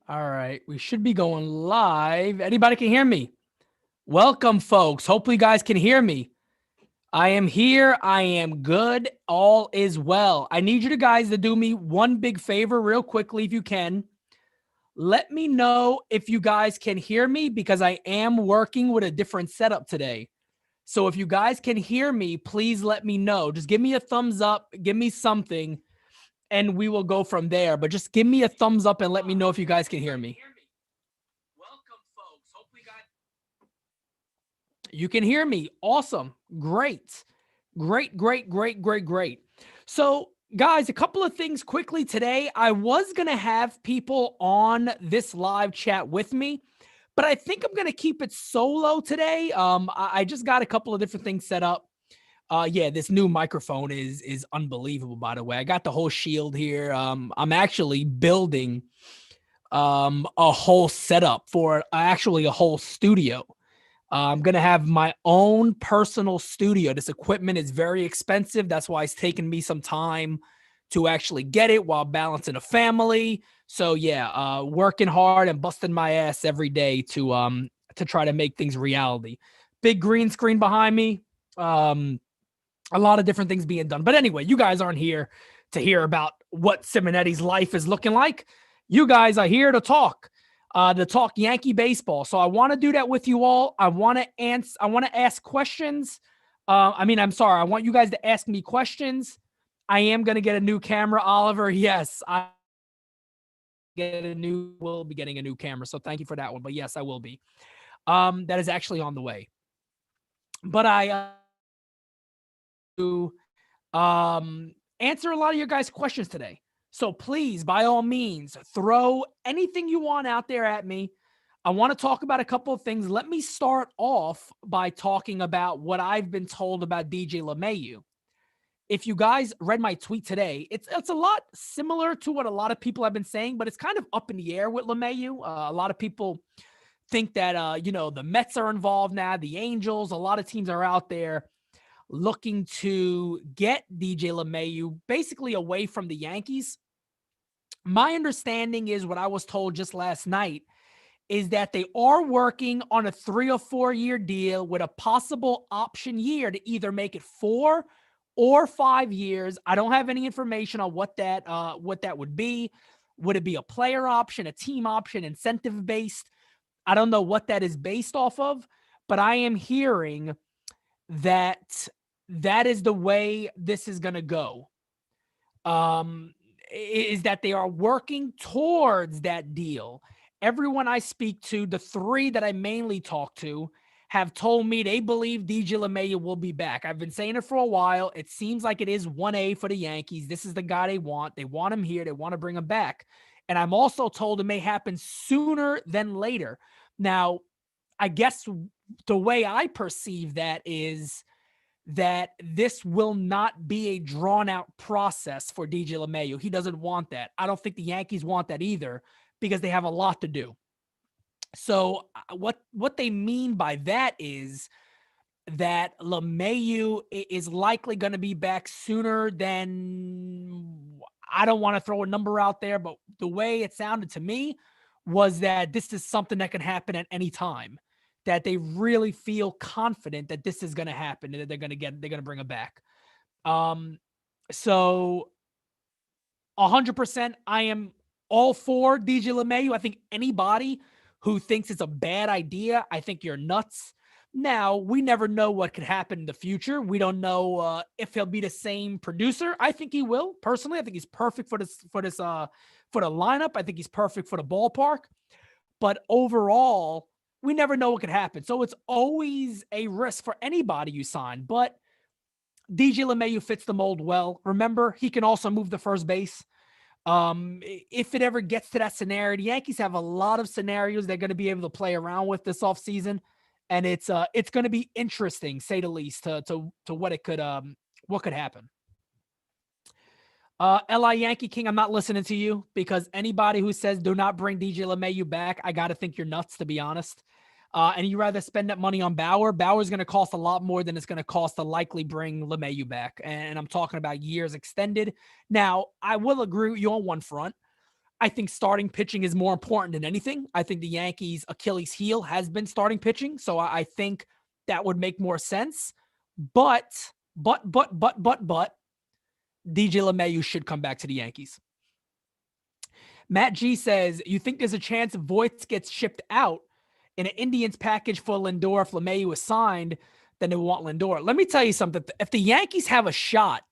All right, we should be going live. Anybody can hear me? Welcome, folks. Hopefully, you guys can hear me. I am here. I am good. All is well. I need you guys to do me one big favor, real quickly, if you can. Let me know if you guys can hear me because I am working with a different setup today. So if you guys can hear me, please let me know. Just give me a thumbs up, give me something, and we will go from there. But just give me a thumbs up and let me know if you guys can hear me. Welcome, folks. Hopefully, you can hear me. Awesome. Great. Great. So, guys, a couple of things quickly today. I was going to have people on this live chat with me, but I think I'm going to keep it solo today. I just got a couple of different things set up. Yeah, this new microphone is unbelievable, by the way. I got the whole shield here. I'm actually building a whole setup for actually a whole studio. I'm going to have my own personal studio. This equipment is very expensive. That's why it's taken me some time to actually get it while balancing a family. So yeah, working hard and busting my ass every day to try to make things reality. Big green screen behind me. A lot of different things being done. But anyway, you guys aren't here to hear about what Simonetti's life is looking like. You guys are here to talk Yankee baseball. So I want to do that with you all. I want to ask questions. I want you guys to ask me questions. I am going to get a new camera, Oliver. Yes, will be getting a new camera. So thank you for that one. But yes, I will be. That is actually on the way. But I answer a lot of your guys' questions today. So please, by all means, throw anything you want out there at me. I want to talk about a couple of things. Let me start off by talking about what I've been told about DJ LeMahieu. If you guys read my tweet today, it's a lot similar to what a lot of people have been saying, but it's kind of up in the air with LeMahieu. A lot of people think that, the Mets are involved now, the Angels, a lot of teams are out there looking to get DJ LeMahieu basically away from the Yankees. My understanding is what I was told just last night is that they are working on a 3 or 4 year deal with a possible option year to either make it 4 or 5 years. I don't have any information on what that would be. Would it be a player option, a team option, incentive based? I don't know what that is based off of, but I am hearing that is the way this is going to go. Is that they are working towards that deal. Everyone I speak to, the 3 that I mainly talk to, have told me they believe DJ LeMahieu will be back. I've been saying it for a while. It seems like it is 1A for the Yankees. This is the guy they want. They want him here. They want to bring him back. And I'm also told it may happen sooner than later. Now, I guess the way I perceive that is that this will not be a drawn-out process for DJ LeMahieu. He doesn't want that. I don't think the Yankees want that either because they have a lot to do. So what they mean by that is that LeMahieu is likely going to be back sooner than, I don't want to throw a number out there, but the way it sounded to me was that this is something that can happen at any time, that they really feel confident that this is going to happen and that they're going to bring him back. So 100%, I am all for DJ LeMahieu. I think anybody who thinks it's a bad idea, I think you're nuts. Now, we never know what could happen in the future. We don't know if he'll be the same producer. I think he will. Personally, I think he's perfect for the lineup. I think he's perfect for the ballpark. But overall, we never know what could happen. So it's always a risk for anybody you sign. But DJ LeMahieu fits the mold well. Remember, he can also move to first base. If it ever gets to that scenario, the Yankees have a lot of scenarios they're going to be able to play around with this offseason. And it's going to be interesting, say the least, to what could happen. LI Yankee King, I'm not listening to you because anybody who says do not bring DJ LeMahieu back, I got to think you're nuts, to be honest. And you rather spend that money on Bauer. Bauer's going to cost a lot more than it's going to cost to likely bring LeMahieu back. And I'm talking about years extended. Now, I will agree with you on one front. I think starting pitching is more important than anything. I think the Yankees' Achilles heel has been starting pitching, so I think that would make more sense. But, but, DJ LeMahieu should come back to the Yankees. Matt G says, you think there's a chance Voit gets shipped out in an Indians package for Lindor if LeMahieu is signed, then they want Lindor. Let me tell you something. If the Yankees have a shot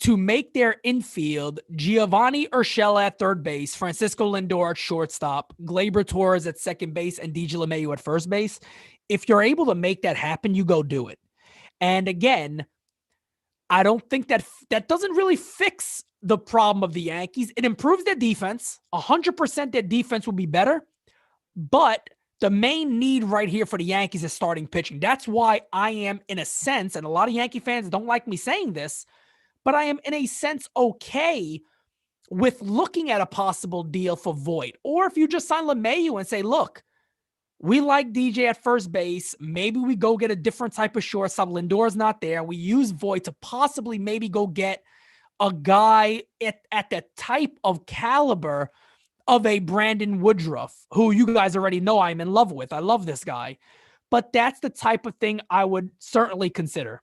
to make their infield Giovanni Urshela at third base, Francisco Lindor at shortstop, Gleyber Torres at second base, and DJ LeMahieu at first base, if you're able to make that happen, you go do it. And again, I don't think that doesn't really fix the problem of the Yankees. It improves their defense. 100% their defense will be better. But the main need right here for the Yankees is starting pitching. That's why I am, in a sense, and a lot of Yankee fans don't like me saying this, but I am, in a sense, okay with looking at a possible deal for Voit. Or if you just sign LeMahieu and say, look, we like DJ at first base. Maybe we go get a different type of shortstop. Lindor's not there. We use Voit to possibly maybe go get a guy at the type of caliber of a Brandon Woodruff, who you guys already know I'm in love with. I love this guy. But that's the type of thing I would certainly consider.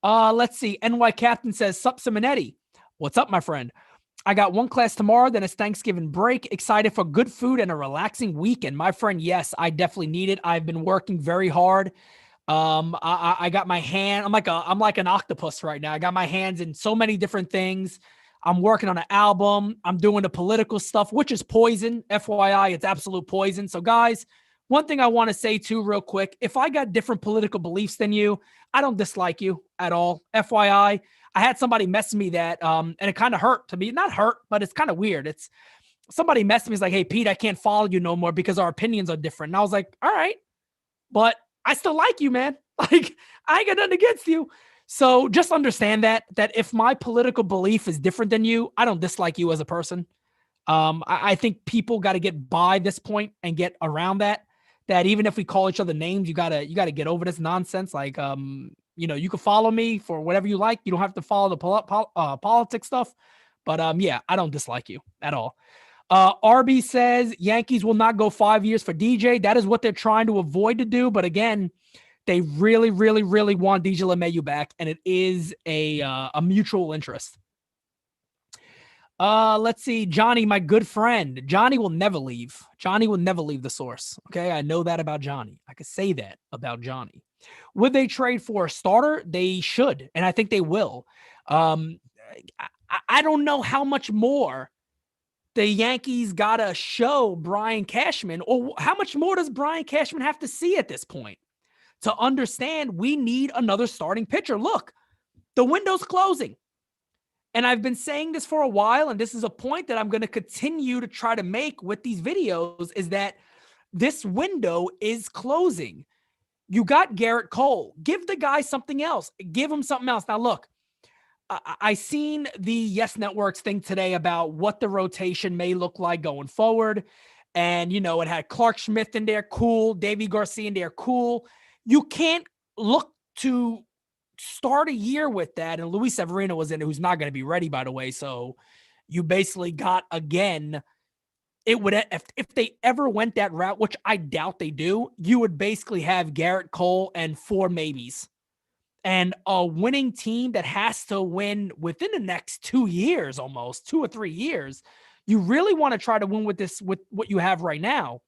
Let's see. NY Captain says, Sup Simonetti. What's up, my friend? I got one class tomorrow, then it's Thanksgiving break. Excited for good food and a relaxing weekend. My friend, yes, I definitely need it. I've been working very hard. I got my hand. I'm like an octopus right now. I got my hands in so many different things. I'm working on an album. I'm doing the political stuff, which is poison. FYI, it's absolute poison. So guys, one thing I want to say too real quick, if I got different political beliefs than you, I don't dislike you at all. FYI, I had somebody mess me that, and it kind of hurt to me. Not hurt, but it's kind of weird. It's somebody messed me. It's like, hey, Pete, I can't follow you no more because our opinions are different. And I was like, all right, but I still like you, man. Like, I ain't got nothing against you. So just understand that if my political belief is different than you, I don't dislike you as a person. I think people got to get by this point and get around that even if we call each other names, you gotta get over this nonsense. Like, you can follow me for whatever you like. You don't have to follow the politics stuff. But yeah, I don't dislike you at all. RB says Yankees will not go 5 years for DJ. That is what they're trying to avoid to do. But again, they really, really, really want DJ LeMahieu back, and it is a mutual interest. Let's see. Johnny, my good friend. Johnny will never leave. Johnny will never leave the source. Okay. I know that about Johnny. I could say that about Johnny. Would they trade for a starter? They should. And I think they will. I don't know how much more the Yankees got to show Brian Cashman, or how much more does Brian Cashman have to see at this point to understand we need another starting pitcher? Look, the window's closing. And I've been saying this for a while, and this is a point that I'm going to continue to try to make with these videos, is that this window is closing. You got Garrett Cole. Give the guy something else. Give him something else. Now, look, I seen the Yes Networks thing today about what the rotation may look like going forward. And, it had Clark Schmidt in there, cool. Davey Garcia in there, cool. You can't look to start a year with that. And Luis Severino was in it, who's not going to be ready, by the way. So you basically got, again, it would, if they ever went that route, which I doubt they do, you would basically have Garrett Cole and 4 maybes. And a winning team that has to win within the next 2 years, almost 2 or 3 years. You really want to try to win with what you have right now.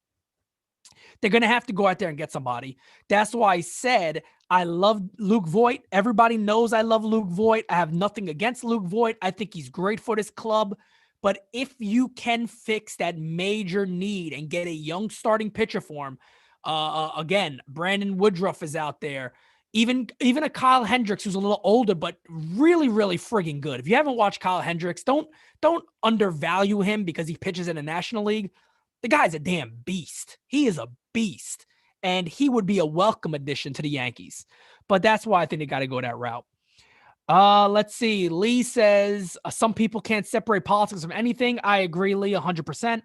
They're going to have to go out there and get somebody. That's why I said I love Luke Voit. Everybody knows I love Luke Voit. I have nothing against Luke Voit. I think he's great for this club. But if you can fix that major need and get a young starting pitcher for him, again, Brandon Woodruff is out there. Even a Kyle Hendricks, who's a little older, but really, really friggin' good. If you haven't watched Kyle Hendricks, don't undervalue him because he pitches in the National League. The guy's a damn beast. He is a beast. And he would be a welcome addition to the Yankees. But that's why I think they got to go that route. Let's see. Lee says, some people can't separate politics from anything. I agree, Lee, 100%.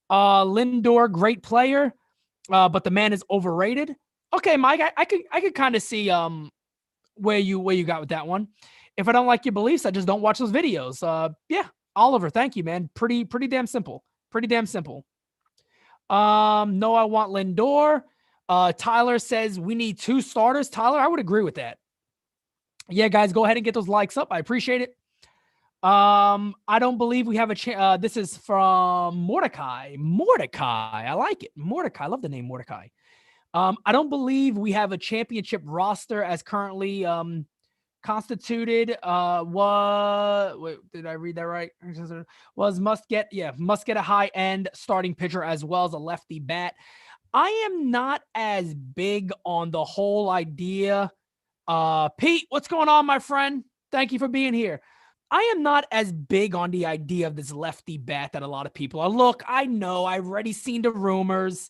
Lindor, great player, but the man is overrated. Okay, Mike, I could kind of see where you got with that one. If I don't like your beliefs, I just don't watch those videos. Yeah, Oliver, thank you, man. Pretty damn simple. Pretty damn simple. No, I want Lindor. Tyler says we need 2 starters. Tyler, I would agree with that. Yeah, guys, go ahead and get those likes up. I appreciate it. I don't believe we have a chance. This is from Mordecai. Mordecai, I like it. Mordecai, I love the name Mordecai. I don't believe we have a championship roster as currently constituted. Wait, did I read that right? Must get a high end starting pitcher as well as a lefty bat. I am not as big on the whole idea. Pete, what's going on, my friend? Thank you for being here. I am not as big on the idea of this lefty bat that a lot of people are. Look, I know I've already seen the rumors.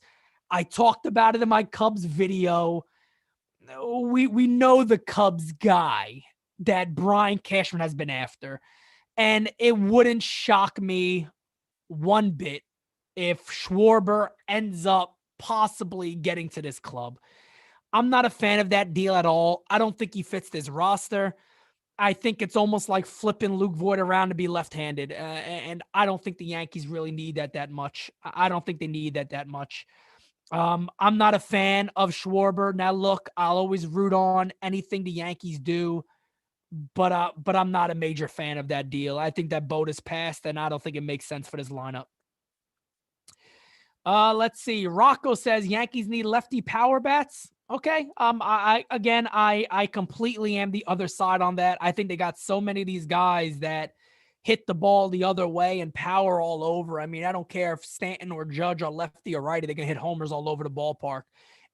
I talked about it in my Cubs video. We know the Cubs guy that Brian Cashman has been after. And it wouldn't shock me one bit if Schwarber ends up possibly getting to this club. I'm not a fan of that deal at all. I don't think he fits this roster. I think it's almost like flipping Luke Voigt around to be left-handed. And I don't think the Yankees really need that much. I don't think they need that much. I'm not a fan of Schwarber. Now, look, I'll always root on anything the Yankees do, but I'm not a major fan of that deal. I think that boat is passed, and I don't think it makes sense for this lineup. Let's see. Rocco says Yankees need lefty power bats. Okay. I completely am the other side on that. I think they got so many of these guys that hit the ball the other way and power all over. I mean, I don't care if Stanton or Judge are lefty or righty, they can hit homers all over the ballpark.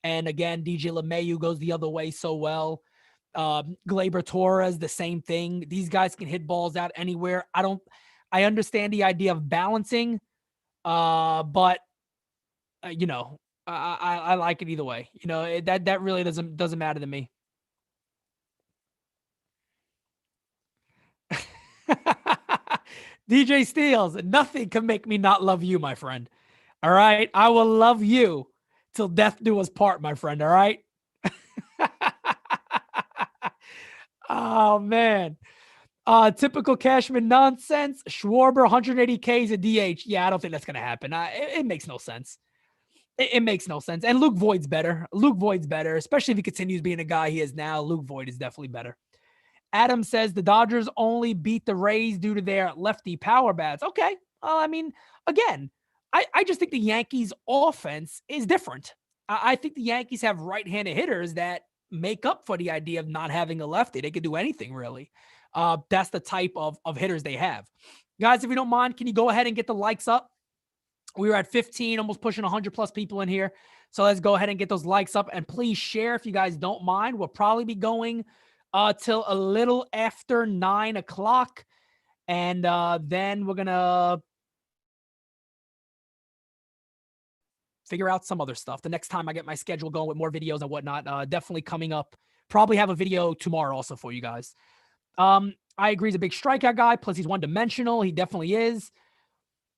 And again, DJ LeMahieu goes the other way so well. Gleyber Torres, the same thing. These guys can hit balls out anywhere. I understand the idea of balancing, but I like it either way. That really doesn't matter to me. DJ Steels, nothing can make me not love you, my friend. All right. I will love you till death do us part, my friend. All right. Oh, man. Typical Cashman nonsense. Schwarber, 180 Ks a DH. Yeah, I don't think that's going to happen. It makes no sense. It makes no sense. And Luke Voigt's better. Especially if he continues being a guy he is now. Luke Voigt is definitely better. Adam says the Dodgers only beat the Rays due to their lefty power bats. Okay. Well, I mean, again, I just think the Yankees offense is different. I think the Yankees have right-handed hitters that make up for the idea of not having a lefty. They could do anything, really. That's the type of hitters they have. Guys, if you don't mind, can you go ahead and get the likes up? We were at 15, almost pushing 100 plus people in here. So let's go ahead and get those likes up. And please share if you guys don't mind. We'll probably be going till a little after 9 o'clock. And then we're going to figure out some other stuff. The next time I get my schedule going with more videos and whatnot, definitely coming up. Probably have a video tomorrow also for you guys. I agree he's a big strikeout guy. Plus he's one-dimensional. He definitely is.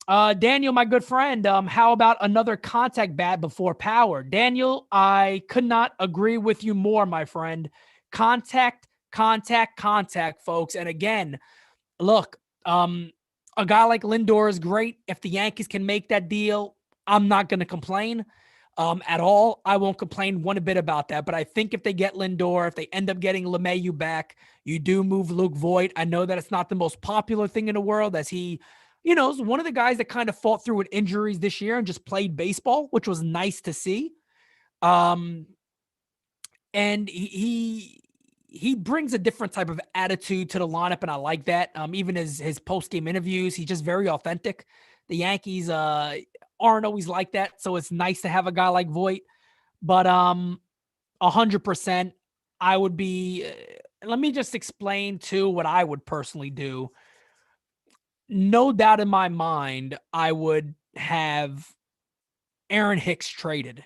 Daniel, my good friend, how about another contact bat before power? Daniel, I could not agree with you more, my friend. Contact, folks. And again, look, a guy like Lindor is great. If the Yankees can make that deal, I'm not going to complain at all. I won't complain one bit about that. But I think if they get Lindor, if they end up getting LeMahieu back, you do move Luke Voigt. I know that it's not the most popular thing in the world, as he is one of the guys that kind of fought through with injuries this year and just played baseball, which was nice to see. And he brings a different type of attitude to the lineup, and I like that. Even his post-game interviews, he's just very authentic. The Yankees aren't always like that, so it's nice to have a guy like Voigt. But 100%, I would be. Let me just explain too what I would personally do. No doubt in my mind, I would have Aaron Hicks traded.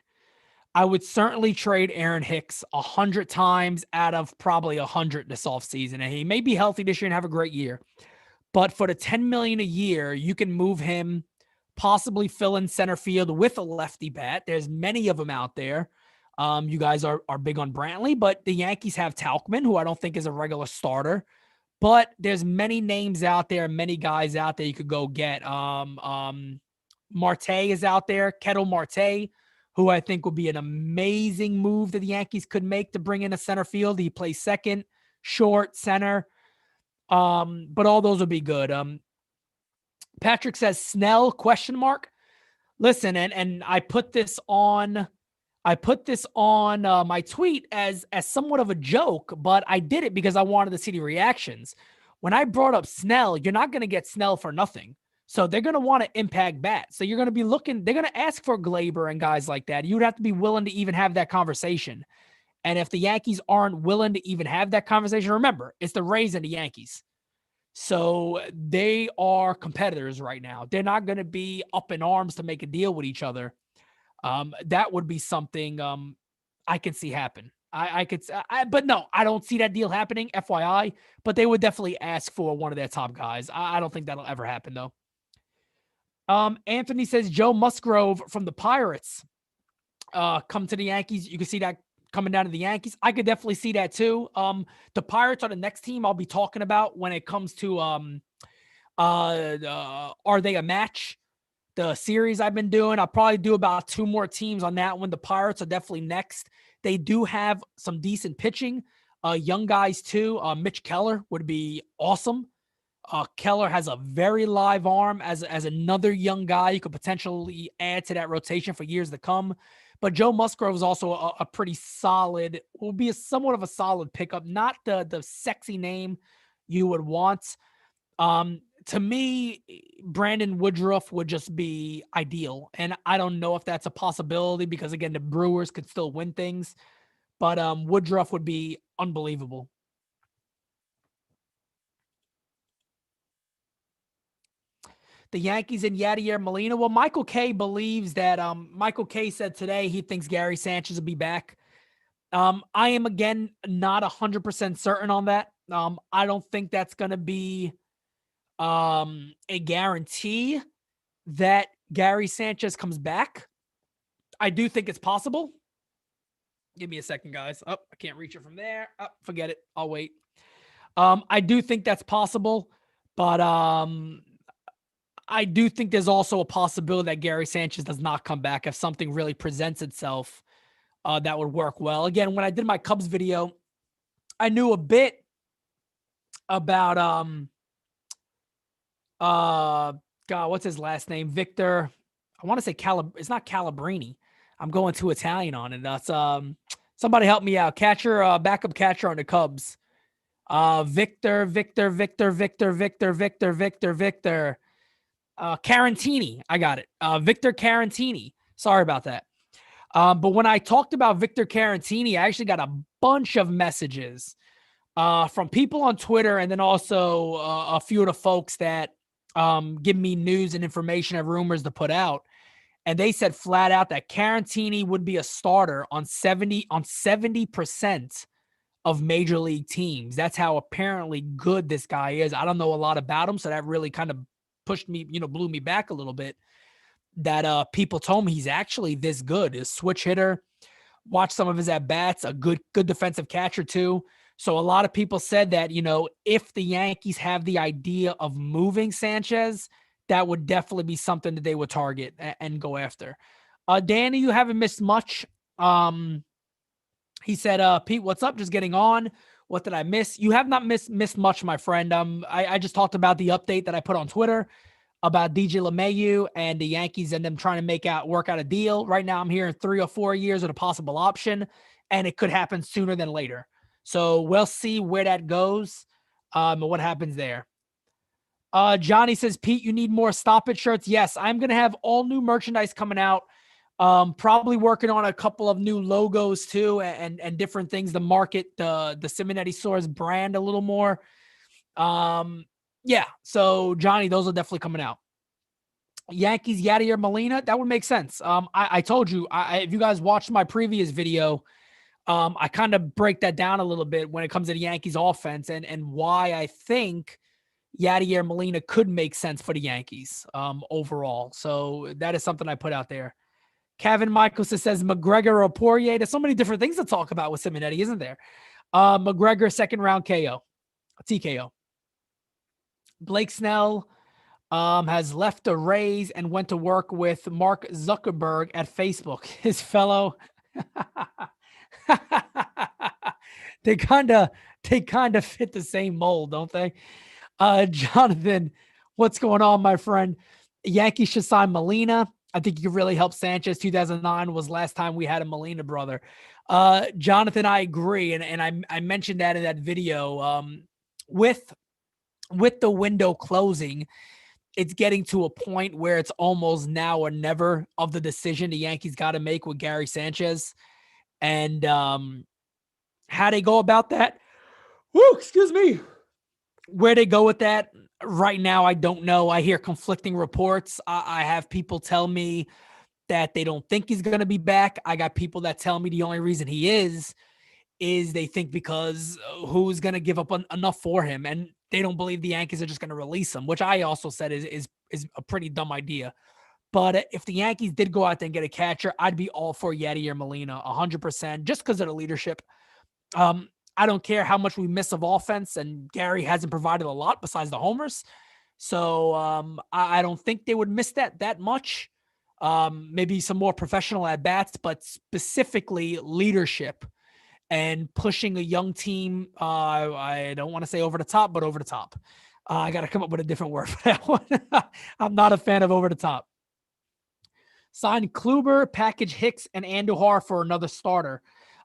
I would certainly trade Aaron Hicks 100 times out of probably 100 this offseason. And he may be healthy this year and have a great year. But for the $10 million a year, you can move him, possibly fill in center field with a lefty bat. There's many of them out there. You guys are big on Brantley, but the Yankees have Tauchman, who I don't think is a regular starter. But there's many names out there, many guys out there you could go get. Marte is out there, Kettle Marte, who I think would be an amazing move that the Yankees could make to bring in a center field. He plays second, short, center. But all those would be good. Patrick says Snell ? Listen, and I put this on my tweet as somewhat of a joke, but I did it because I wanted to see the reactions. When I brought up Snell, you're not going to get Snell for nothing. So they're going to want to impact bat. So you're going to be looking, they're going to ask for Glaber and guys like that. You would have to be willing to even have that conversation. And if the Yankees aren't willing to even have that conversation, remember, it's the Rays and the Yankees. So they are competitors right now. They're not going to be up in arms to make a deal with each other. That would be something I can see happen. But no, I don't see that deal happening, FYI. But they would definitely ask for one of their top guys. I don't think that'll ever happen, though. Anthony says Joe Musgrove from the Pirates come to the Yankees. You can see that coming down to the Yankees. I could definitely see that too. The Pirates are the next team I'll be talking about when it comes to are they a match? The series I've been doing. I'll probably do about 2 more teams on that one. The Pirates are definitely next. They do have some decent pitching. Young guys too. Mitch Keller would be awesome. Keller has a very live arm as another young guy you could potentially add to that rotation for years to come. But Joe Musgrove is also a pretty solid, will be somewhat of a solid pickup. Not the sexy name you would want. To me, Brandon Woodruff would just be ideal. And I don't know if that's a possibility because, again, the Brewers could still win things. But Woodruff would be unbelievable. The Yankees and Yadier Molina. Well, Michael Kay believes that Michael Kay said today he thinks Gary Sanchez will be back. I am, again, not 100% certain on that. I don't think that's going to be a guarantee that Gary Sanchez comes back. I do think it's possible. Give me a second, guys. Oh, I can't reach it from there. Oh, forget it. I'll wait. I do think that's possible, but I do think there's also a possibility that Gary Sanchez does not come back if something really presents itself that would work well. Again, when I did my Cubs video, I knew a bit about God, what's his last name? Victor. I want to say it's not Calabrini. I'm going too Italian on it. That's somebody help me out. Catcher, backup catcher on the Cubs. Victor. Carantini. I got it. Victor Carantini. Sorry about that. But when I talked about Victor Carantini, I actually got a bunch of messages from people on Twitter and then also a few of the folks that give me news and information and rumors to put out. And they said flat out that Carantini would be a starter on 70% of major league teams. That's how apparently good this guy is. I don't know a lot about him, so that really kind of pushed me, blew me back a little bit. That people told me he's actually this good. He's a switch hitter. Watch some of his at bats. A good defensive catcher too. So a lot of people said that, if the Yankees have the idea of moving Sanchez, that would definitely be something that they would target and go after. Danny, you haven't missed much. He said, Pete, what's up? Just getting on. What did I miss? You have not missed much, my friend. I just talked about the update that I put on Twitter about DJ LeMahieu and the Yankees and them trying to work out a deal. Right now I'm hearing 3 or 4 years with a possible option, and it could happen sooner than later. So we'll see where that goes and what happens there. Johnny says, Pete, you need more Stop It shirts. Yes, I'm going to have all new merchandise coming out. Probably working on a couple of new logos too and different things to market the Simonetti Soares brand a little more. Yeah, so Johnny, those are definitely coming out. Yankees, Yadier Molina, that would make sense. I told you, if you guys watched my previous video, I kind of break that down a little bit when it comes to the Yankees offense and why I think Yadier Molina could make sense for the Yankees overall. So that is something I put out there. Kevin Michelson says McGregor or Poirier. There's so many different things to talk about with Simonetti, isn't there? McGregor, second round KO, TKO. Blake Snell has left the Rays and went to work with Mark Zuckerberg at Facebook. His fellow, they kind of they kind of fit the same mold, don't they? Jonathan, what's going on, my friend? Yankees should sign Molina. I think you could really help Sanchez. 2009 was last time we had a Molina brother. Jonathan, I agree, and I mentioned that in that video. With the window closing, it's getting to a point where it's almost now or never of the decision the Yankees got to make with Gary Sanchez. And how they go about that, whoo, excuse me, where they go with that right now, I don't know. I hear conflicting reports. I have people tell me that they don't think he's going to be back. I got people that tell me the only reason he is they think because who's going to give up enough for him, and they don't believe the Yankees are just going to release him, which I also said is a pretty dumb idea. But if the Yankees did go out there and get a catcher, I'd be all for Yadier Molina 100%, just because of the leadership. I don't care how much we miss of offense, and Gary hasn't provided a lot besides the homers. So I don't think they would miss that much. Maybe some more professional at bats, but specifically leadership and pushing a young team. I don't want to say over the top, but over the top. I got to come up with a different word for that one. I'm not a fan of over the top. Sign Kluber, package Hicks and Andujar for another starter.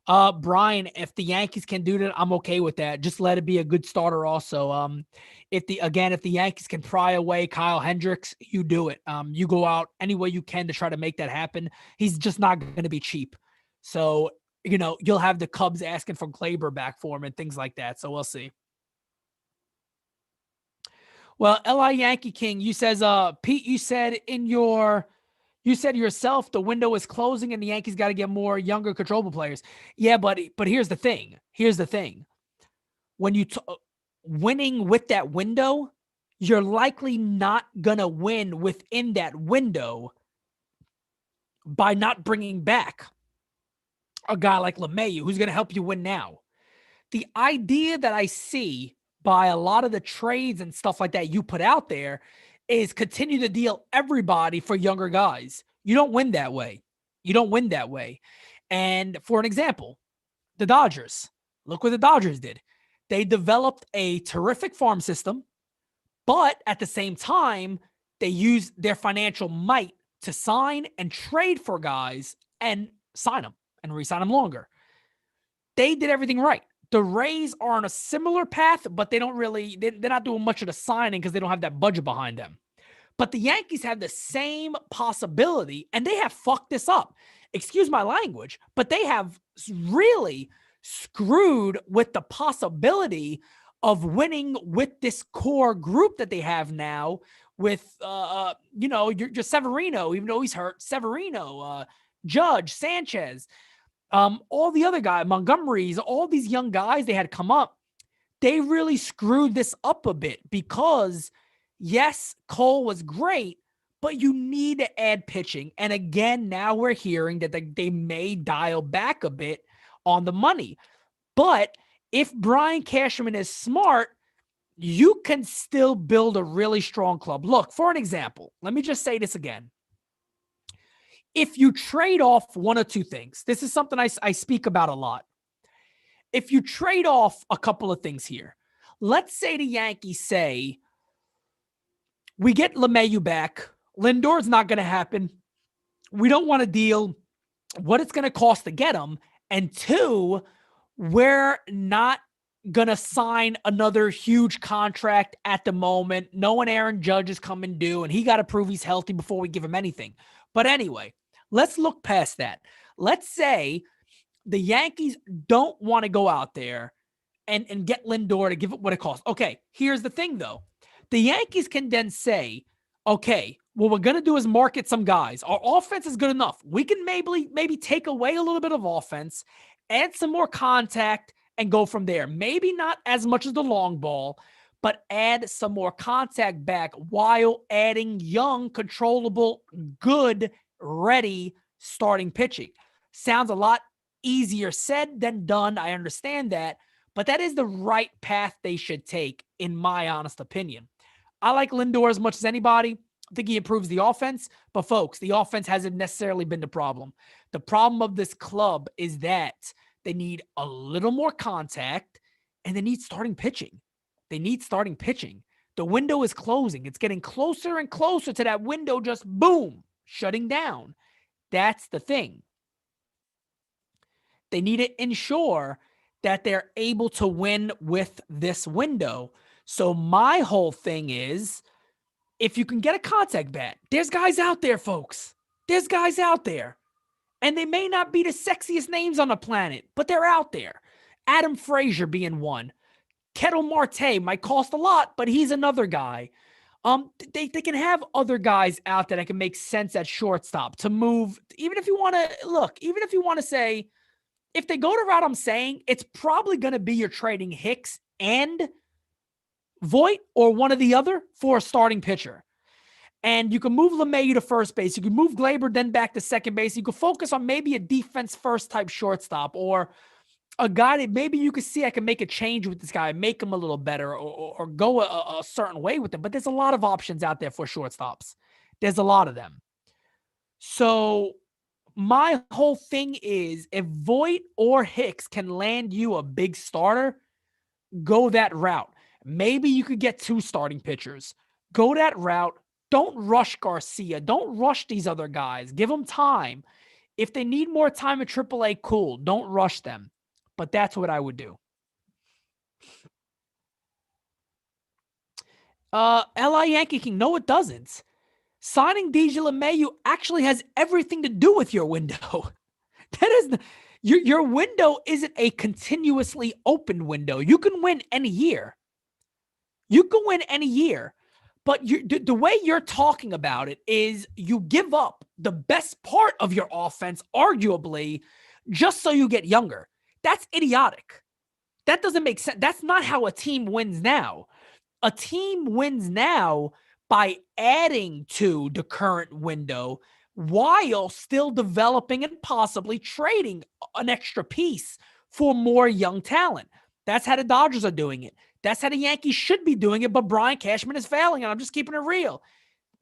Brian, if the Yankees can do that, I'm okay with that. Just let it be a good starter also. If the Yankees can pry away Kyle Hendricks, you do it. You go out any way you can to try to make that happen. He's just not going to be cheap. So, you'll have the Cubs asking for Glaber back for him and things like that. So we'll see. Well, L.I. Yankee King, you says, Pete, you said yourself the window is closing and the Yankees got to get more younger controllable players. Yeah, but here's the thing. When you winning with that window, you're likely not going to win within that window by not bringing back a guy like LeMahieu who's going to help you win now. The idea that I see by a lot of the trades and stuff like that you put out there is continue to deal everybody for younger guys. You don't win that way. And for an example, the Dodgers. Look what the Dodgers did. They developed a terrific farm system, but at the same time, they used their financial might to sign and trade for guys and sign them and re-sign them longer. They did everything right. The Rays are on a similar path, but they're not doing much of the signing because they don't have that budget behind them. But the Yankees have the same possibility, and they have fucked this up. Excuse my language, but they have really screwed with the possibility of winning with this core group that they have now with, your Severino, even though he's hurt, Severino, Judge, Sanchez, all the other guys, Montgomery's, all these young guys they had come up. They really screwed this up a bit because, yes, Cole was great, but you need to add pitching. And again, now we're hearing that they may dial back a bit on the money. But if Brian Cashman is smart, you can still build a really strong club. Look, for an example, let me just say this again. If you trade off one or two things, this is something I speak about a lot. If you trade off a couple of things here, let's say the Yankees say, we get LeMahieu back. Lindor's not going to happen. We don't want to deal what it's going to cost to get him. And two, we're not going to sign another huge contract at the moment. No one Aaron Judge is coming due, and he got to prove he's healthy before we give him anything. But anyway, let's look past that. Let's say the Yankees don't want to go out there and get Lindor to give it what it costs. Okay, here's the thing, though. The Yankees can then say, okay, what we're going to do is market some guys. Our offense is good enough. We can maybe take away a little bit of offense, add some more contact, and go from there. Maybe not as much as the long ball, but add some more contact back while adding young, controllable, good, ready starting pitching. Sounds a lot easier said than done. I understand that, but that is the right path they should take, in my honest opinion. I like Lindor as much as anybody. I think he improves the offense. But folks, the offense hasn't necessarily been the problem. The problem of this club is that they need a little more contact and they need starting pitching. They need starting pitching. The window is closing. It's getting closer and closer to that window just boom, shutting down. That's the thing. They need to ensure that they're able to win with this window. So my whole thing is, if you can get a contact bat, there's guys out there, folks. There's guys out there. And they may not be the sexiest names on the planet, but they're out there. Adam Frazier being one. Kettle Marte might cost a lot, but he's another guy. They can have other guys out there that can make sense at shortstop to move. Even if you want to look, even if you want to say, if they go the route I'm saying, it's probably going to be you're trading Hicks and Voit or one or the other for a starting pitcher. And you can move LeMahieu to first base. You can move Glaber then back to second base. You can focus on maybe a defense first type shortstop or a guy that maybe you can see I can make a change with this guy, make him a little better or go a certain way with him. But there's a lot of options out there for shortstops. There's a lot of them. So my whole thing is if Voit or Hicks can land you a big starter, go that route. Maybe you could get 2 starting pitchers. Go that route. Don't rush Garcia. Don't rush these other guys. Give them time. If they need more time at AAA, cool. Don't rush them. But that's what I would do. LI Yankee King. No, it doesn't. Signing DJ LeMahieu actually has everything to do with your window. That is your window isn't a continuously open window. You can win any year. You can win any year. But the way you're talking about it is you give up the best part of your offense, arguably, just so you get younger. That's idiotic. That doesn't make sense. That's not how a team wins now. A team wins now by adding to the current window while still developing and possibly trading an extra piece for more young talent. That's how the Dodgers are doing it. That's how the Yankees should be doing it, but Brian Cashman is failing, and I'm just keeping it real.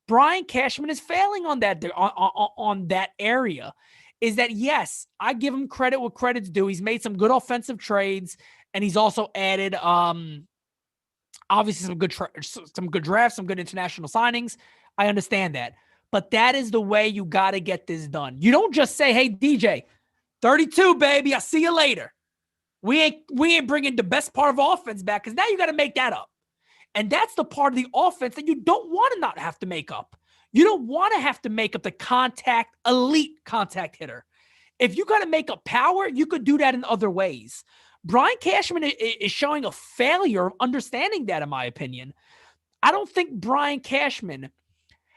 Brian Cashman is failing on that area. Is that, yes, I give him credit where credit's due. He's made some good offensive trades, and he's also added obviously some good drafts, some good international signings. I understand that. But that is the way you got to get this done. You don't just say, hey, DJ, 32, baby, I'll see you later. We ain't bringing the best part of offense back because now you got to make that up. And that's the part of the offense that you don't want to not have to make up. You don't want to have to make up the elite contact hitter. If you got to make up power, you could do that in other ways. Brian Cashman is showing a failure of understanding that, in my opinion. I don't think Brian Cashman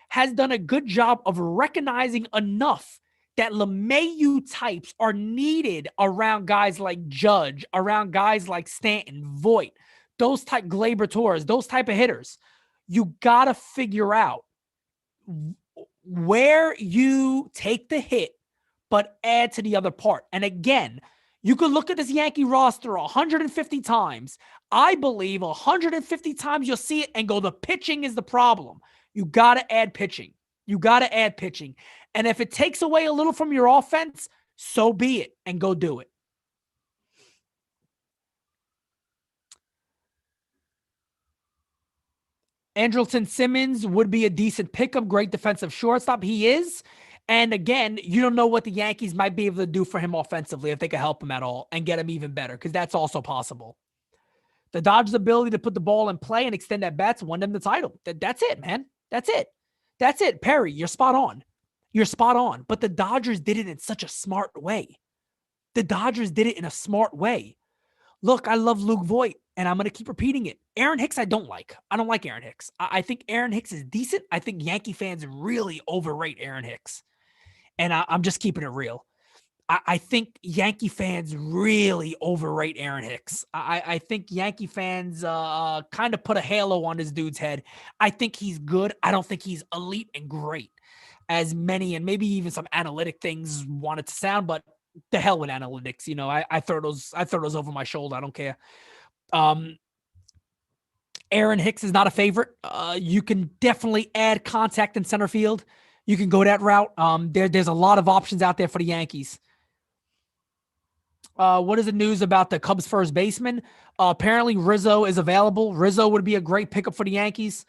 has done a good job of recognizing enough that LeMahieu types are needed around guys like Judge, around guys like Stanton, Voit, those type Glaber Torres, those type of hitters. You got to figure out where you take the hit, but add to the other part. And again, you could look at this Yankee roster 150 times. I believe 150 times you'll see it and go, the pitching is the problem. You got to add pitching. You got to add pitching. And if it takes away a little from your offense, so be it, and go do it. Andrelton Simmons would be a decent pickup, great defensive shortstop. He is. And again, you don't know what the Yankees might be able to do for him offensively if they could help him at all and get him even better, because that's also possible. The Dodgers' ability to put the ball in play and extend at bats won them the title. That's it, man. That's it. That's it. Perry, you're spot on. You're spot on. But the Dodgers did it in such a smart way. The Dodgers did it in a smart way. Look, I love Luke Voit, and I'm going to keep repeating it. Aaron Hicks, I don't like. I don't like Aaron Hicks. I think Aaron Hicks is decent. I think Yankee fans really overrate Aaron Hicks. And I'm just keeping it real. I think Yankee fans really overrate Aaron Hicks. I think Yankee fans kind of put a halo on this dude's head. I think he's good. I don't think he's elite and great, as many and maybe even some analytic things want it to sound, but the hell with analytics. You know, I throw those over my shoulder. I don't care. Aaron Hicks is not a favorite. You can definitely add contact in center field. You can go that route. There's a lot of options out there for the Yankees. What is the news about the Cubs first baseman? Apparently Rizzo is available. Rizzo would be a great pickup for the Yankees.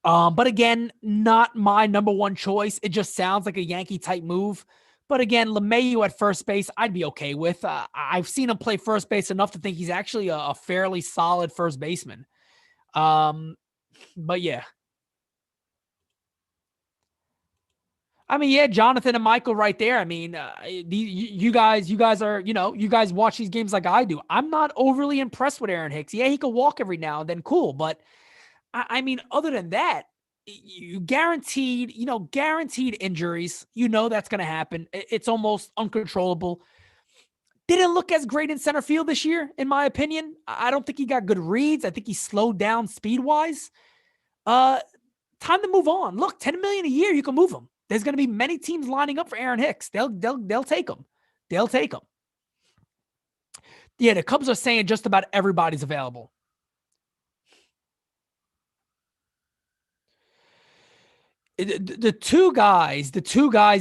But again, not my number one choice. It just sounds like a Yankee type move. But again, LeMahieu at first base, I'd be okay with. I've seen him play first base enough to think he's actually a fairly solid first baseman. But yeah. I mean, yeah, Jonathan and Michael right there. I mean, you guys are, you guys watch these games like I do. I'm not overly impressed with Aaron Hicks. Yeah, he could walk every now and then, cool. But I mean, other than that, you guaranteed injuries. That's going to happen. It's almost uncontrollable. Didn't look as great in center field this year, in my opinion. I don't think he got good reads. I think he slowed down speed wise. Time to move on. Look, $10 million a year, you can move him. There's going to be many teams lining up for Aaron Hicks. They'll take him. They'll take him. Yeah, the Cubs are saying just about everybody's available. The two guys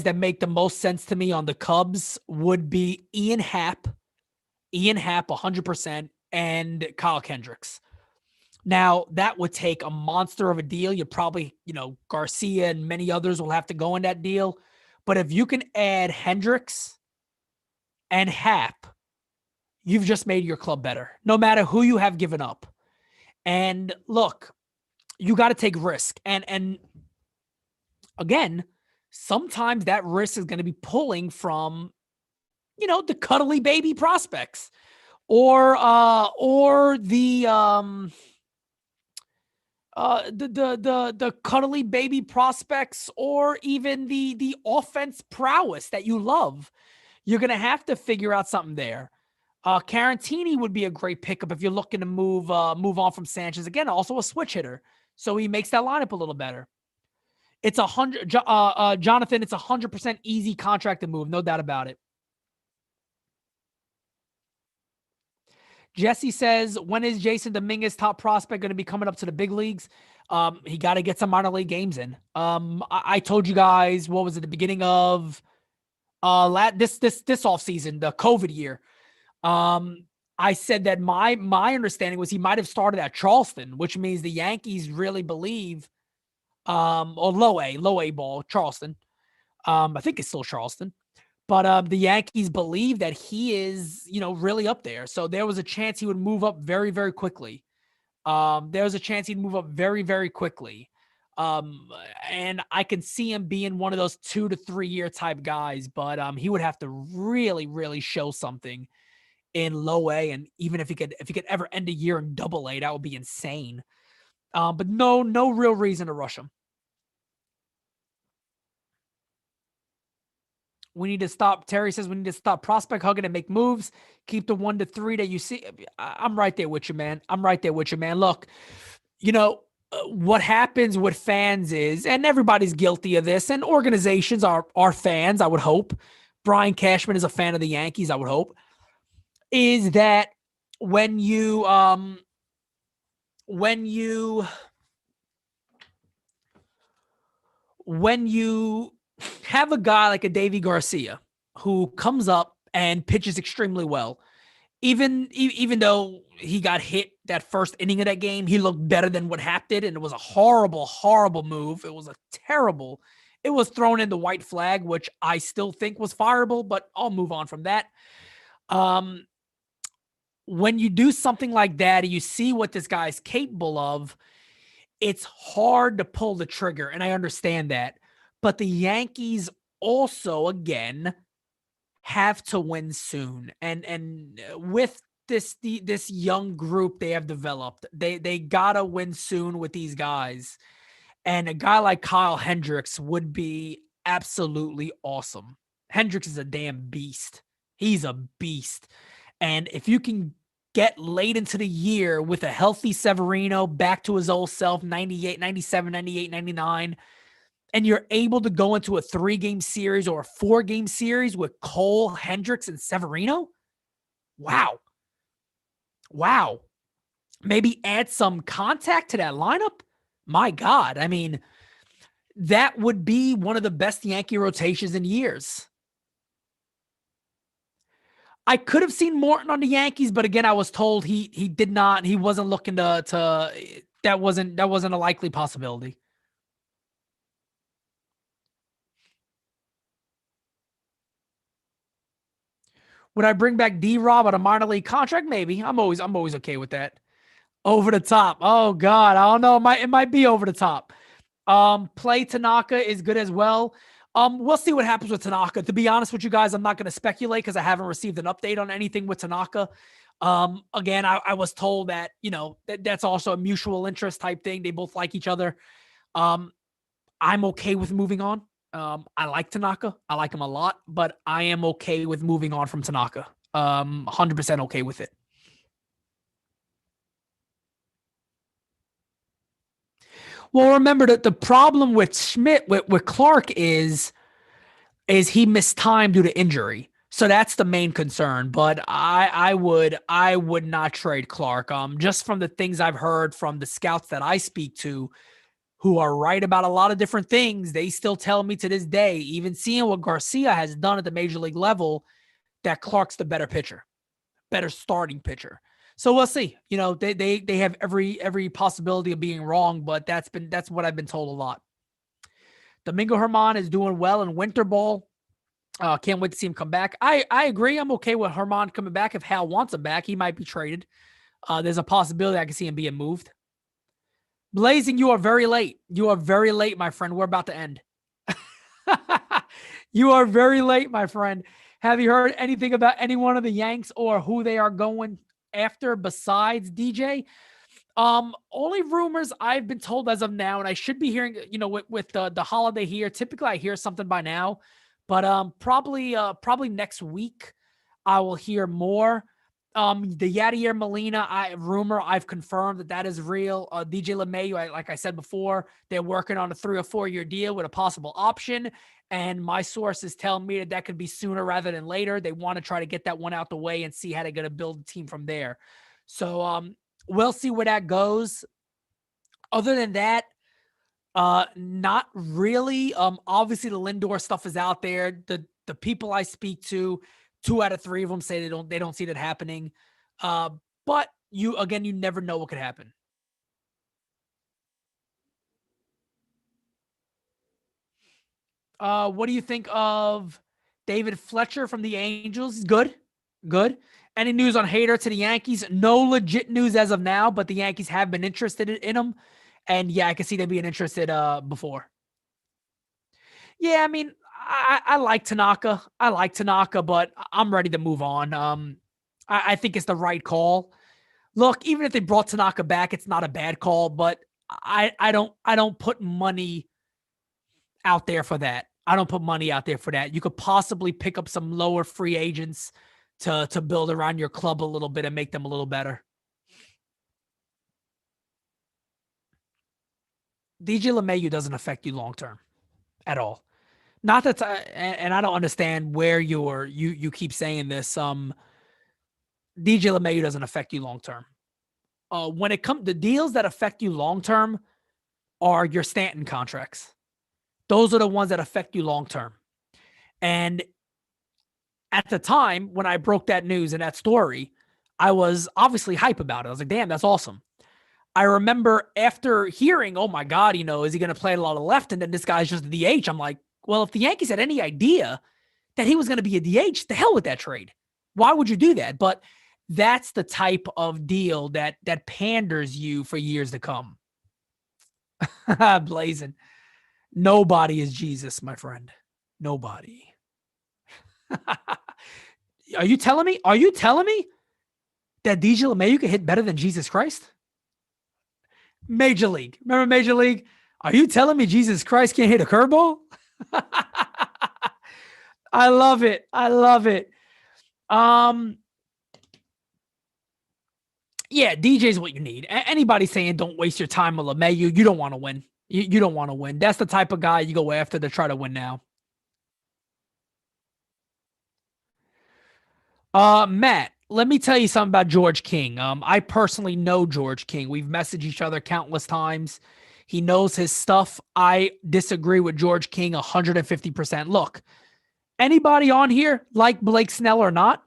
that make the most sense to me on the Cubs would be Ian Happ 100%, and Kyle Kendricks. Now, that would take a monster of a deal. You probably, Garcia and many others will have to go in that deal. But if you can add Hendricks and Happ, you've just made your club better, no matter who you have given up. And look, you got to take risk. And again, sometimes that risk is going to be pulling from, the cuddly baby prospects or the cuddly baby prospects, or even the offense prowess that you love. You're going to have to figure out something there. Carantini would be a great pickup if you're looking to move on from Sanchez. Again, also a switch hitter, so he makes that lineup a little better. It's Jonathan. It's 100% easy contract to move, no doubt about it. Jesse says, when is Jason Dominguez, top prospect, going to be coming up to the big leagues? He got to get some minor league games in. I told you guys, what was it, the beginning of this offseason, the COVID year. I said that my understanding was he might have started at Charleston, which means the Yankees really believe, or low A ball, Charleston. I think it's still Charleston. But the Yankees believe that he is, really up there. So there was a chance he would move up very, very quickly. There was a chance he'd move up very, very quickly. And I can see him being one of those 2 to 3 year type guys, but he would have to really, really show something in low A. And even if he could ever end a year in double A, that would be insane. But no real reason to rush him. We need to stop. Terry says we need to stop prospect hugging and make moves. Keep the 1 to 3 that you see. I'm right there with you, man. Look, what happens with fans is, and everybody's guilty of this, and organizations are fans, I would hope. Brian Cashman is a fan of the Yankees, I would hope. Is that when you have a guy like a Davy Garcia who comes up and pitches extremely well, even though he got hit that first inning of that game, he looked better than what Happ did, and it was a horrible, horrible move. It was it was thrown in the white flag, which I still think was fireable, but I'll move on from that. When you do something like that, and you see what this guy is capable of, it's hard to pull the trigger, and I understand that. But the Yankees also, again, have to win soon. And with this young group they have developed, they gotta win soon with these guys. And a guy like Kyle Hendricks would be absolutely awesome. Hendricks is a damn beast. He's a beast. And if you can get late into the year with a healthy Severino back to his old self, 98, 97, 98, 99, and you're able to go into a 3-game series or a 4-game series with Cole, Hendricks, and Severino, wow. maybe add some contact to that lineup. My God, I mean, that would be one of the best Yankee rotations in years. I could have seen Morton on the Yankees, but again, I was told he did not. He wasn't looking to. That wasn't a likely possibility. Would I bring back D-Rob on a minor league contract? Maybe. I'm always okay with that. Over the top. Oh God, I don't know. It might be over the top. Play Tanaka is good as well. We'll see what happens with Tanaka. To be honest with you guys, I'm not going to speculate because I haven't received an update on anything with Tanaka. Again, I was told that that's also a mutual interest type thing. They both like each other. Um, I'm okay with moving on. I like Tanaka. I like him a lot, but I am okay with moving on from Tanaka. 100% okay with it. Well, remember that the problem with Schmidt with Clark is he missed time due to injury. So that's the main concern. But I would not trade Clark. Just from the things I've heard from the scouts that I speak to, who are right about a lot of different things, they still tell me to this day, even seeing what Garcia has done at the major league level, that Clark's the better pitcher, better starting pitcher. So we'll see. They have every possibility of being wrong, but that's what I've been told a lot. Domingo Herman is doing well in winter ball. Can't wait to see him come back. I agree. I'm okay with Herman coming back. If Hal wants him back, he might be traded. There's a possibility I can see him being moved. Blazing, you are very late. You are very late, my friend. We're about to end. You are very late, my friend. Have you heard anything about any one of the Yanks or who they are going after besides DJ? Only rumors I've been told as of now, and I should be hearing, with the holiday here. Typically, I hear something by now, but probably next week I will hear more. The Yadier Molina rumor, I've confirmed that is real. DJ LeMayu, like I said before, they're working on a 3 or 4 year deal with a possible option, and my sources tell me that could be sooner rather than later. They want to try to get that one out the way and see how they're going to build a team from there. So we'll see where that goes. Other than that, not really. Obviously the Lindor stuff is out there. The people I speak to, 2 out of 3 of them say they don't see that happening. But you never know what could happen. What do you think of David Fletcher from the Angels? Good. Good. Any news on Hader to the Yankees? No legit news as of now, but the Yankees have been interested in him. And yeah, I can see them being interested before. Yeah, I mean, I like Tanaka. I like Tanaka, but I'm ready to move on. I think it's the right call. Look, even if they brought Tanaka back, it's not a bad call, but I don't put money out there for that. I don't put money out there for that. You could possibly pick up some lower free agents to build around your club a little bit and make them a little better. DJ LeMayu doesn't affect you long term at all. Not that, and I don't understand where you keep saying this. DJ LeMayu doesn't affect you long term. When it comes, the deals that affect you long term are your Stanton contracts. Those are the ones that affect you long term. And at the time when I broke that news and that story, I was obviously hype about it. I was like, damn, that's awesome. I remember after hearing, oh my God, is he going to play a lot of left? And then this guy's just a DH. I'm like, well, if the Yankees had any idea that he was going to be a DH, the hell with that trade. Why would you do that? But that's the type of deal that panders you for years to come. Blazing. Nobody is Jesus, my friend. Nobody. Are you telling me? Are you telling me that DJ LeMayu can hit better than Jesus Christ? Major League. Remember Major League? Are you telling me Jesus Christ can't hit a curveball? I love it. I love it. Yeah, DJ's what you need. Anybody saying don't waste your time with LeMayu, you don't want to win. You don't want to win. That's the type of guy you go after to try to win now. Matt, let me tell you something about George King. I personally know George King. We've messaged each other countless times. He knows his stuff. I disagree with George King 150%. Look, anybody on here, like Blake Snell or not,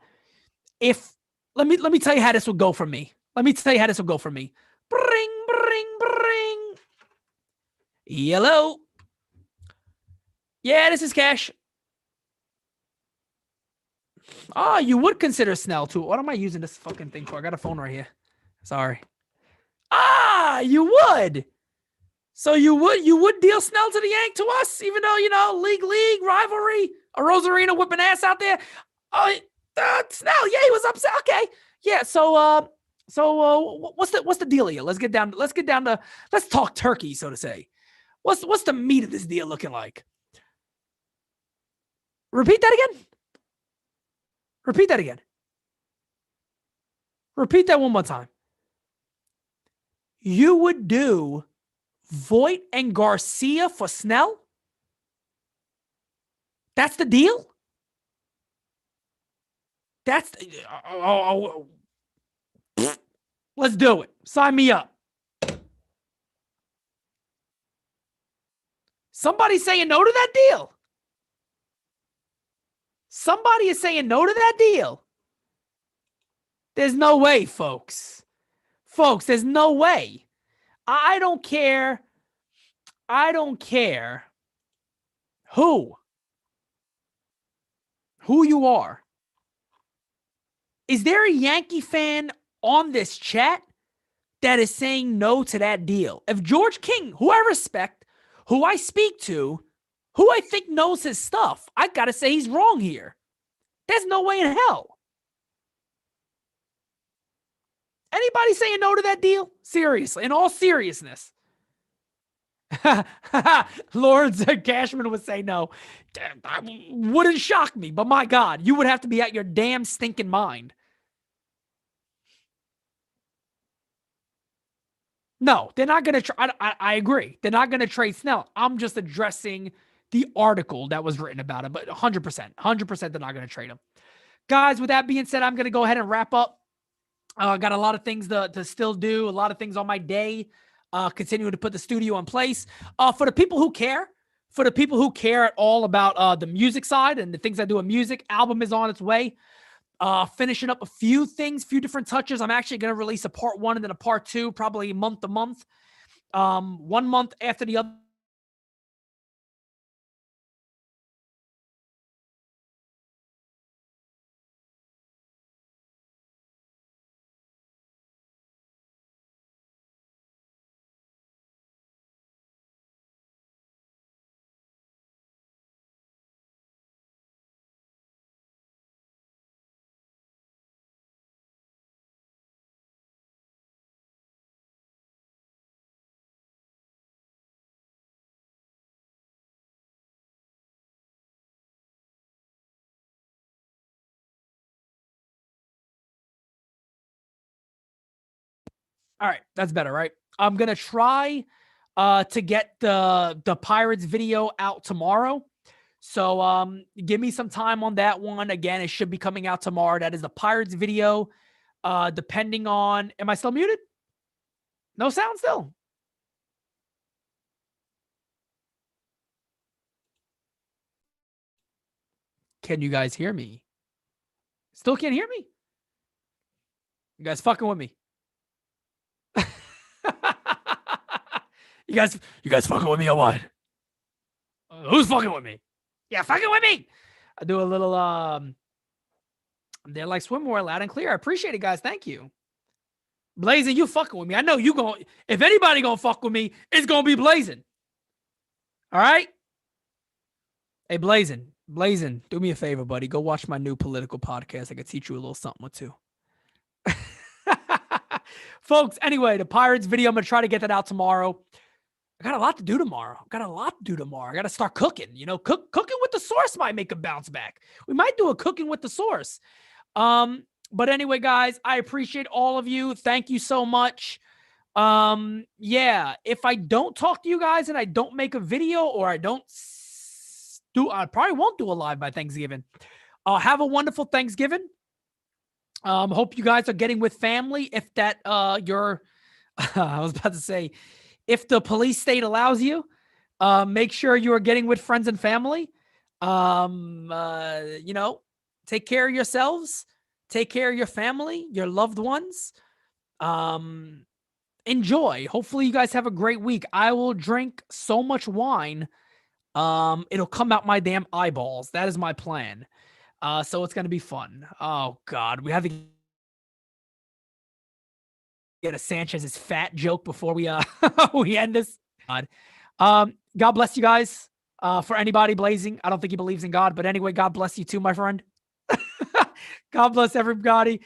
if let me tell you how this would go for me. Let me tell you how this would go for me. Bring, bring, bring. Yellow. Yeah, this is Cash. Oh, you would consider Snell too. What am I using this fucking thing for? I got a phone right here. Sorry. Ah, you would. So you would deal Snell to the Yank to us, even though, you know, league rivalry, a Rosarina whipping ass out there. Oh, Snell, yeah, he was upset. Okay, yeah. So what's the deal here? Let's talk turkey, so to say. What's the meat of this deal looking like? Repeat that again. Repeat that again. Repeat that one more time. You would do Voit and Garcia for Snell? That's the deal? That's let's do it. Sign me up. Somebody's saying no to that deal. Somebody is saying no to that deal. There's no way, folks. Folks, there's no way. I don't care. I don't care who you are. Is there a Yankee fan on this chat that is saying no to that deal? If George King, who I respect, who I speak to, who I think knows his stuff, I got to say he's wrong here. There's no way in hell. Anybody saying no to that deal? Seriously, in all seriousness. Lawrence Cashman would say no. Wouldn't shock me, but my God, you would have to be out your damn stinking mind. No, they're not going to try. I agree. They're not going to trade Snell. I'm just addressing the article that was written about it, but 100%, they're not going to trade him. Guys, with that being said, I'm going to go ahead and wrap up. I got a lot of things to still do, a lot of things on my day, continuing to put the studio in place. For the people who care at all about the music side and the things I do in music, album is on its way. Finishing up a few things, few different touches. I'm actually going to release a part 1 and then a part 2, probably month to month. 1 month after the other. All right, that's better, right? I'm gonna try to get the Pirates video out tomorrow. So give me some time on that one. Again, it should be coming out tomorrow. That is the Pirates video. Depending on, am I still muted? No sound still. Can you guys hear me? Still can't hear me? You guys fucking with me? You guys fucking with me or what? Who's fucking with me? Yeah, fucking with me. I do a little they're like swimwear loud and clear. I appreciate it, guys. Thank you. Blazing, you fucking with me. I know you going if anybody gonna fuck with me, it's gonna be Blazing. All right? Hey, Blazing, do me a favor, buddy. Go watch my new political podcast. I could teach you a little something or two. Folks, anyway, the Pirates video, I'm going to try to get that out tomorrow. I got a lot to do tomorrow. I got to start cooking. You know, cooking with the source might make a bounce back. We might do a cooking with the source. But anyway, guys, I appreciate all of you. Thank you so much. Yeah, if I don't talk to you guys and I don't make a video or I probably won't do a live by Thanksgiving. Have a wonderful Thanksgiving. Hope you guys are getting with family. If that, you're, I was about to say, if the police state allows you, make sure you are getting with friends and family. You know, take care of yourselves, take care of your family, your loved ones. Um, Enjoy. Hopefully, you guys have a great week. I will drink so much wine. It'll come out my damn eyeballs. That is my plan. So it's gonna be fun. Oh God, we have to get a Sanchez's fat joke before we we end this. God. God bless you guys. For anybody blazing, I don't think he believes in God, but anyway, God bless you too, my friend. God bless everybody.